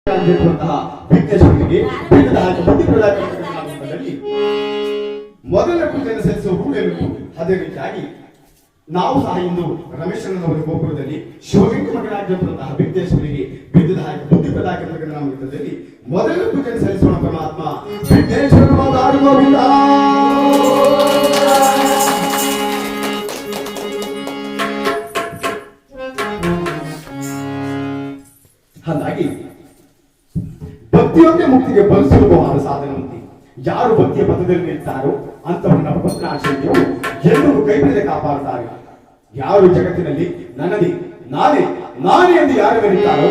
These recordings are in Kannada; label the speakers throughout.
Speaker 1: ವಿಘ್ನೇಶ್ವರನಿಗೆ ಪೀಠದ ಹಾಕಿ ಬುದ್ಧಿ ಪ್ರದಾನದಲ್ಲಿ ಮೊದಲ ಪೂಜೆಯನ್ನು ಸಲ್ಲಿಸುವ ರೂಢಿಯನ್ನು ಅದೇ ರೀತಿಯಾಗಿ ನಾವು ಸಹ ಇಂದು ರಮೇಶಣ್ಣನವರ ಗೋಪುರದಲ್ಲಿ ಶಿವಲಿಂಗ ಮಗನಾಗಿರುವಂತಹ ವಿಘ್ನೇಶ್ವರಿಗೆ ಬಿದ್ದದ ಹಾಕಿ ಬುದ್ಧಿ ಪ್ರದಾನ ನಾಮದಲ್ಲಿ ಮೊದಲ ಪೂಜೆಯನ್ನು ಸಲ್ಲಿಸೋಣ. ಪರಮಾತ್ಮ ವಿಘ್ನೇಶ್ವರ ಗೋವಿಂದ. ಹಾಗಾಗಿ ಭಕ್ತಿಯೊಂದೇ ಮುಕ್ತಿಗೆ ಬಲು ಸುಲಭವಾದ ಸಾಧನವಂತೆ. ಯಾರು ಭಕ್ತಿಯ ಪಥದಲ್ಲಿ ನಿಲ್ತಾರೋ ಅಂತವನ್ನ ಭಕ್ತರ ಆಶ್ರಯವು ಎಲ್ಲರೂ ಕೈ ಬಿಡದೆ ಕಾಪಾಡುತ್ತಾರೆ. ಯಾರು ಜಗತ್ತಿನಲ್ಲಿ ನನ್ನದೇ ನಾನೇ ಎಂದು ಯಾರು ಮೆರೀತಾರೋ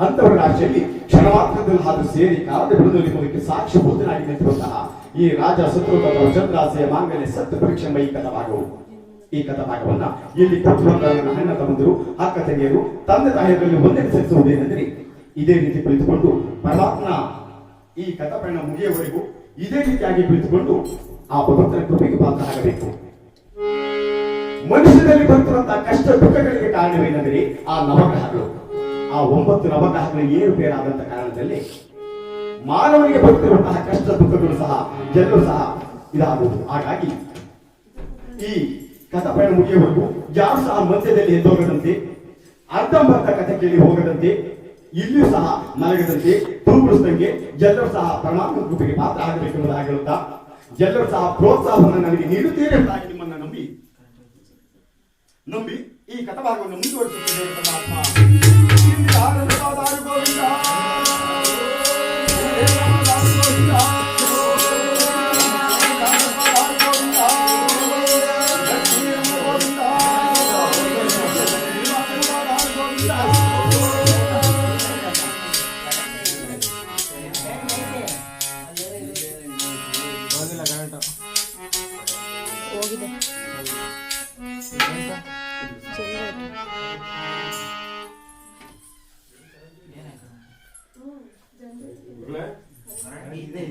Speaker 1: ಅಂತವರ ರಾಶಿಯಲ್ಲಿ ಕ್ಷಣ ಮಾತ್ರದಲ್ಲಿ ಹಾದು ಸೇರಿ ಕಾಲದ ಬಿಡುದಲ್ಲಿ ಹೋಗಕ್ಕೆ ಸಾಕ್ಷಿಭೂತನಾಗಿ ನಿಂತಿರುವಂತಹ ಈ ರಾಜ ಶತ್ರುಘ್ನ ಚಂದ್ರಾಸೆಯ ಮಾಂಗಲ್ಯ ಸತ್ಯ ಪರೀಕ್ಷೆ ಈ ಕಥಾಭಾಗವನ್ನ ಇಲ್ಲಿ ಕೂತಿರುವಂತಹ ನನ್ನ ಅಣ್ಣ ತಮ್ಮಂದಿರು, ಅಕ್ಕ ತಂಗಿಯರು, ತಂದೆ ತಾಯಿಯರಲ್ಲಿ ಒಂದೆನಿಸುವುದೇನೆಂದರೆ ಇದೇ ರೀತಿ ಕುಳಿತುಕೊಂಡು ಪರಮಾತ್ಮನ ಈ ಕಥಾಪಯಣ ಮುಗಿಯುವವರೆಗೂ ಇದೇ ರೀತಿಯಾಗಿ ಕುಳಿತುಕೊಂಡು ಆ ಭಗವಂತನ ಕೃಪೆಗೆ ಪಾತ್ರರಾಗಬೇಕು. ಮನುಷ್ಯನಲ್ಲಿ ಬರುತ್ತಿರುವಂತಹ ಕಷ್ಟ ದುಃಖಗಳಿಗೆ ಕಾರಣವೇನೆಂದರೆ ಆ ನವಗ್ರಹಗಳು, ಆ 9 ನವಗ್ರಹಗಳು ಏರುಪೇರಾದಂತ ಕಾರಣದಲ್ಲಿ ಮಾನವನಿಗೆ ಬರುತ್ತಿರುವಂತಹ ಕಷ್ಟ ದುಃಖಗಳು ಸಹ ಎಲ್ಲರೂ ಸಹ ಇದಾಗುವುದು. ಹಾಗಾಗಿ ಈ ಕಥಾಪಯಣ ಮುಗಿಯುವವರೆಗೂ ಯಾರು ಸಹ ಮಧ್ಯದಲ್ಲಿ ಎದ್ದೋಗದಂತೆ, ಅರ್ಧಂಬರ್ಧ ಕಥೆ ಕೇಳಿ ಹೋಗದಂತೆ, ಇಲ್ಲಿಯೂ ಸಹ ಮಲಗದಂತೆ ತುರುಗುಡಿಸಿದಂಗೆ ಎಲ್ಲರೂ ಸಹ ಪರಮಾತ್ಮ ಕೃಪೆಗೆ ಪಾತ್ರ ಆಗಬೇಕೆಂಬುದಾಗಿ ಹೇಳುತ್ತಾ ಎಲ್ಲರೂ ಸಹ ಪ್ರೋತ್ಸಾಹವನ್ನು ನನಗೆ ನೀಡುತ್ತೇನೆ ಎಂಬುದಾಗಿ ನಿಮ್ಮನ್ನ ನಂಬಿ ಈ ಕಥಾಭಾಗವನ್ನು ಮುಂದುವರಿಸುತ್ತಿದ್ದೇನೆ. ಪರಮಾತ್ಮ
Speaker 2: ಹೋಗಿದೆ
Speaker 3: ಇದೆ